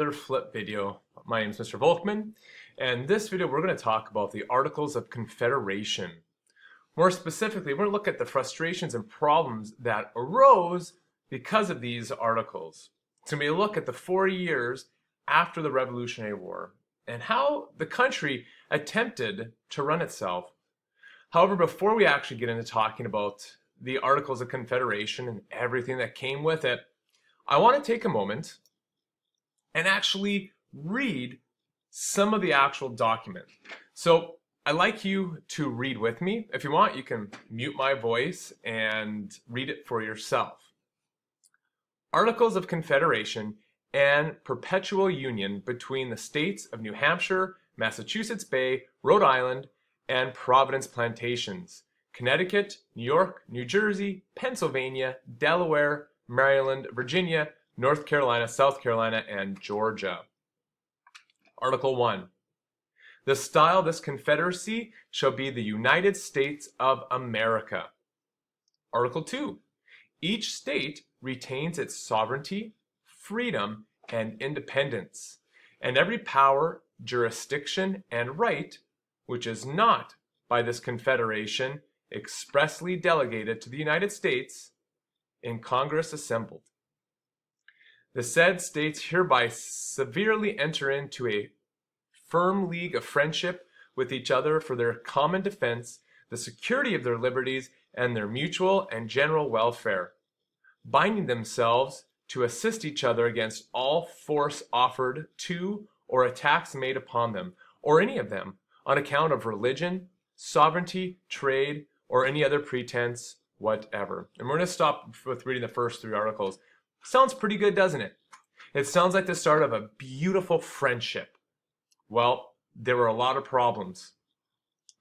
another flip video. My name is Mr. Volkman, and in this video we're going to talk about the Articles of Confederation. More specifically, we're going to look at the frustrations and problems that arose because of these articles. So we look at the 40 years after the Revolutionary War and how the country attempted to run itself. However, before we actually get into talking about the Articles of Confederation and everything that came with it, I want to take a moment and actually read some of the actual document. So I'd like you to read with me. If you want, you can mute my voice and read it for yourself. Articles of Confederation and Perpetual Union between the states of New Hampshire, Massachusetts Bay, Rhode Island, and Providence Plantations, Connecticut, New York, New Jersey, Pennsylvania, Delaware, Maryland, Virginia, North Carolina, South Carolina, and Georgia. Article 1. The style of this confederacy shall be the United States of America. Article 2. Each state retains its sovereignty, freedom, and independence, and every power, jurisdiction, and right which is not by this confederation expressly delegated to the United States in Congress assembled. The said states hereby severally enter into a firm league of friendship with each other for their common defense, the security of their liberties, and their mutual and general welfare, binding themselves to assist each other against all force offered to or attacks made upon them, or any of them, on account of religion, sovereignty, trade, or any other pretense whatever. And we're going to stop with reading the first three articles. Sounds pretty good, doesn't it? It sounds like the start of a beautiful friendship. Well, there were a lot of problems.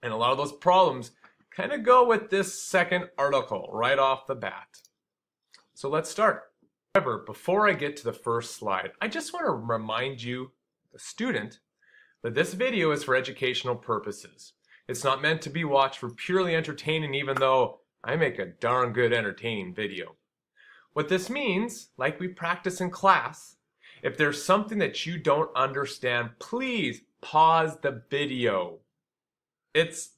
And a lot of those problems kind of go with this second article right off the bat. So let's start. However, before I get to the first slide, I just want to remind you, the student, that this video is for educational purposes. It's not meant to be watched for purely entertaining, even though I make a darn good entertaining video. What this means, like we practice in class, if there's something that you don't understand, please pause the video. It's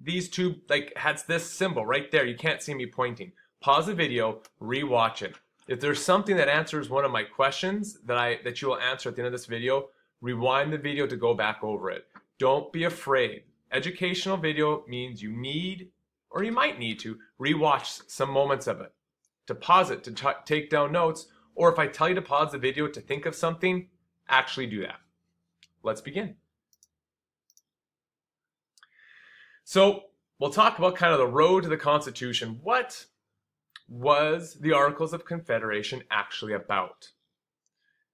these two, like, has this symbol right there. You can't see me pointing. Pause the video, rewatch it. If there's something that answers one of my questions that you will answer at the end of this video, rewind the video to go back over it. Don't be afraid. Educational video means you need, or you might need to, rewatch some moments of it. To pause it, to take down notes, or if I tell you to pause the video to think of something, actually do that. Let's begin. So we'll talk about kind of the road to the Constitution. What was the Articles of Confederation actually about?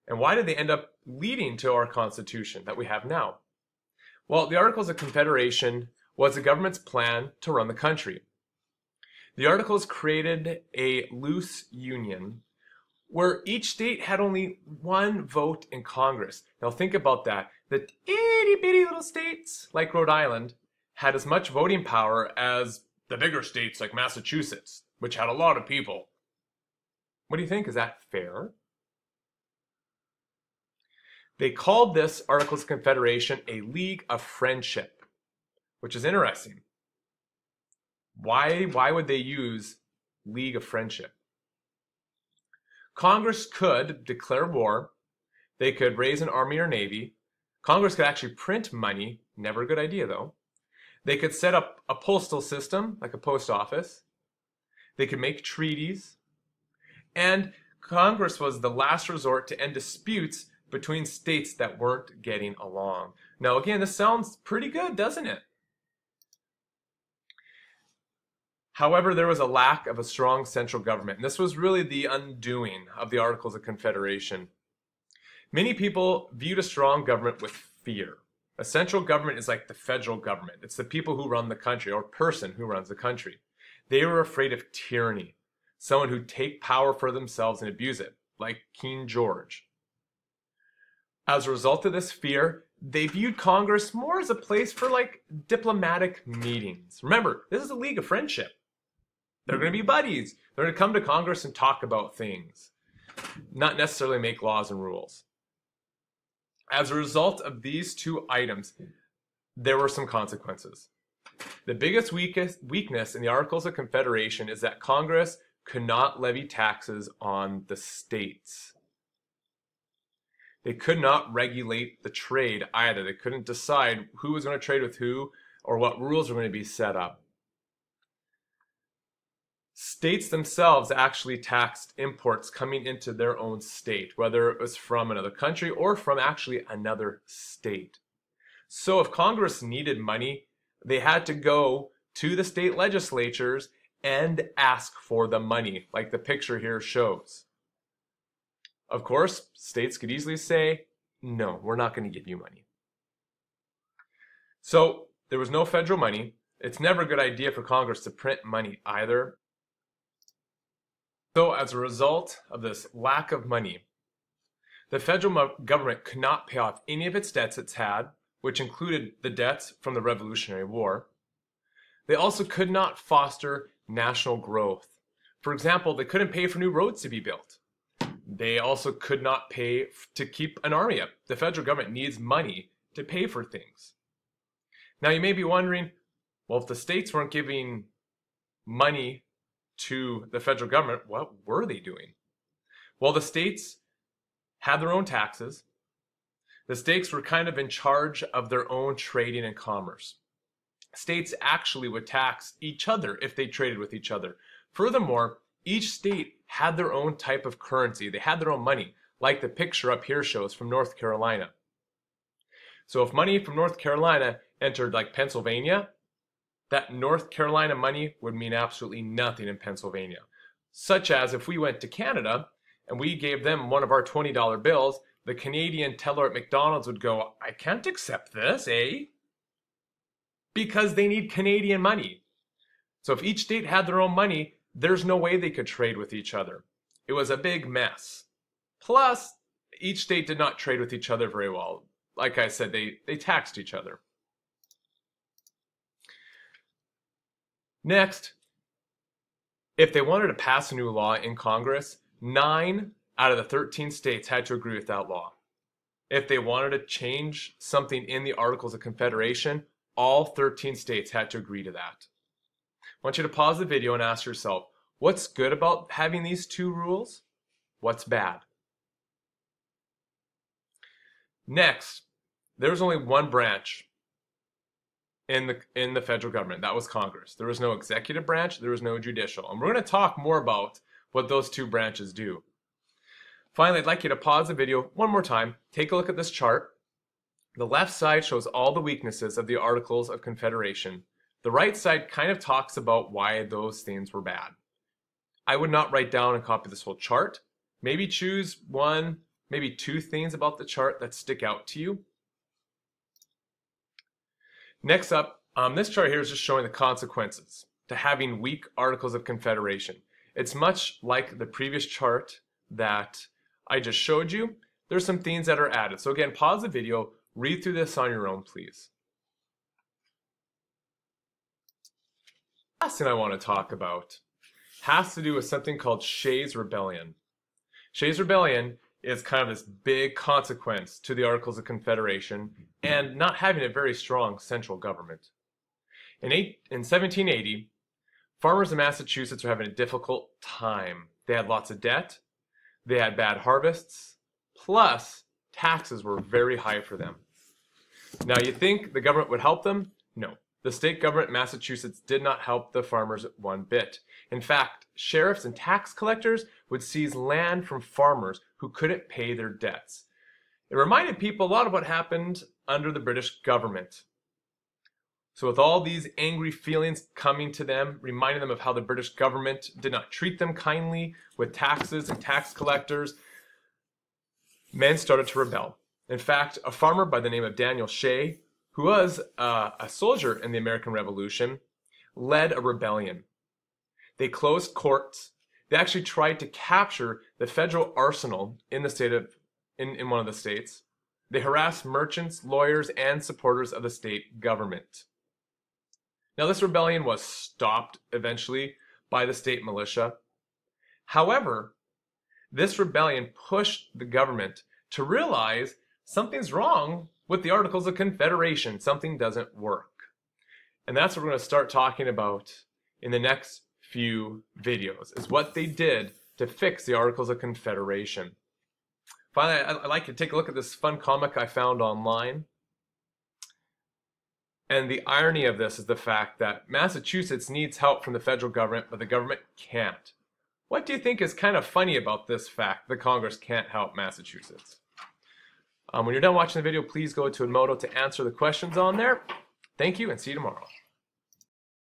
And why did they end up leading to our Constitution that we have now? Well, the Articles of Confederation was the government's plan to run the country. The Articles created a loose union where each state had only one vote in Congress. Now think about that. The itty bitty little states like Rhode Island had as much voting power as the bigger states like Massachusetts, which had a lot of people. What do you think? Is that fair? They called this Articles of Confederation a League of Friendship, which is interesting. Why would they use League of Friendship? Congress could declare war. They could raise an army or navy. Congress could actually print money. Never a good idea, though. They could set up a postal system, like a post office. They could make treaties. And Congress was the last resort to end disputes between states that weren't getting along. Now, again, this sounds pretty good, doesn't it? However, there was a lack of a strong central government, and this was really the undoing of the Articles of Confederation. Many people viewed a strong government with fear. A central government is like the federal government. It's the people who run the country, or person who runs the country. They were afraid of tyranny, someone who'd take power for themselves and abuse it, like King George. As a result of this fear, they viewed Congress more as a place for like diplomatic meetings. Remember, this is a league of friendship. They're going to be buddies. They're going to come to Congress and talk about things, not necessarily make laws and rules. As a result of these two items, there were some consequences. The biggest weakness in the Articles of Confederation is that Congress could not levy taxes on the states. They could not regulate the trade either. They couldn't decide who was going to trade with who or what rules were going to be set up. States themselves actually taxed imports coming into their own state, whether it was from another country or from actually another state. So if Congress needed money, they had to go to the state legislatures and ask for the money, like the picture here shows. Of course, states could easily say, no, we're not going to give you money. So there was no federal money. It's never a good idea for Congress to print money either. So as a result of this lack of money, the federal government could not pay off any of its debts it's had, which included the debts from the Revolutionary War. They also could not foster national growth. For example, they couldn't pay for new roads to be built. They also could not pay to keep an army up. The federal government needs money to pay for things. Now you may be wondering, well, if the states weren't giving money to the federal government, what were they doing? Well, the states had their own taxes. The states were kind of in charge of their own trading and commerce. States actually would tax each other if they traded with each other. Furthermore, each state had their own type of currency. They had their own money, like the picture up here shows from North Carolina. So if money from North Carolina entered like Pennsylvania, that North Carolina money would mean absolutely nothing in Pennsylvania. Such as if we went to Canada and we gave them one of our $20 bills, the Canadian teller at McDonald's would go, I can't accept this, eh? Because they need Canadian money. So if each state had their own money, there's no way they could trade with each other. It was a big mess. Plus, each state did not trade with each other very well. Like I said, they taxed each other. Next, if they wanted to pass a new law in Congress, 9 out of the 13 states had to agree with that law. If they wanted to change something in the Articles of Confederation, all 13 states had to agree to that. I want you to pause the video and ask yourself, what's good about having these two rules? What's bad? Next, there's only one branch in the federal government. That was Congress. There was no executive branch, there was no judicial. And we're going to talk more about what those two branches do. Finally, I'd like you to pause the video one more time. Take a look at this chart. The left side shows all the weaknesses of the Articles of Confederation. The right side kind of talks about why those things were bad. I would not write down and copy this whole chart. Maybe choose one, maybe two things about the chart that stick out to you. Next up, this chart here is just showing the consequences to having weak Articles of Confederation. It's much like the previous chart that I just showed you. There's some things that are added. So again, pause the video, read through this on your own, please. Last thing I want to talk about has to do with something called Shays' Rebellion. Shays' Rebellion is kind of this big consequence to the Articles of Confederation and not having a very strong central government. In 1780, farmers in Massachusetts were having a difficult time. They had lots of debt, they had bad harvests, plus taxes were very high for them. Now you think the government would help them? No. The state government in Massachusetts did not help the farmers one bit. In fact, sheriffs and tax collectors would seize land from farmers who couldn't pay their debts. It reminded people a lot of what happened under the British government. So with all these angry feelings coming to them, reminding them of how the British government did not treat them kindly with taxes and tax collectors, men started to rebel. In fact, a farmer by the name of Daniel Shay, who was a soldier in the American Revolution, led a rebellion. They closed courts. They actually tried to capture the federal arsenal in one of the states. They harassed merchants, lawyers, and supporters of the state government. Now, this rebellion was stopped eventually by the state militia. However, this rebellion pushed the government to realize something's wrong with the Articles of Confederation. Something doesn't work. And that's what we're going to start talking about in the next few videos, is what they did to fix the Articles of Confederation. Finally, I'd like to take a look at this fun comic I found online. And the irony of this is the fact that Massachusetts needs help from the federal government, but the government can't. What do you think is kind of funny about this fact that Congress can't help Massachusetts? When you're done watching the video, please go to Edmodo to answer the questions on there. Thank you and see you tomorrow.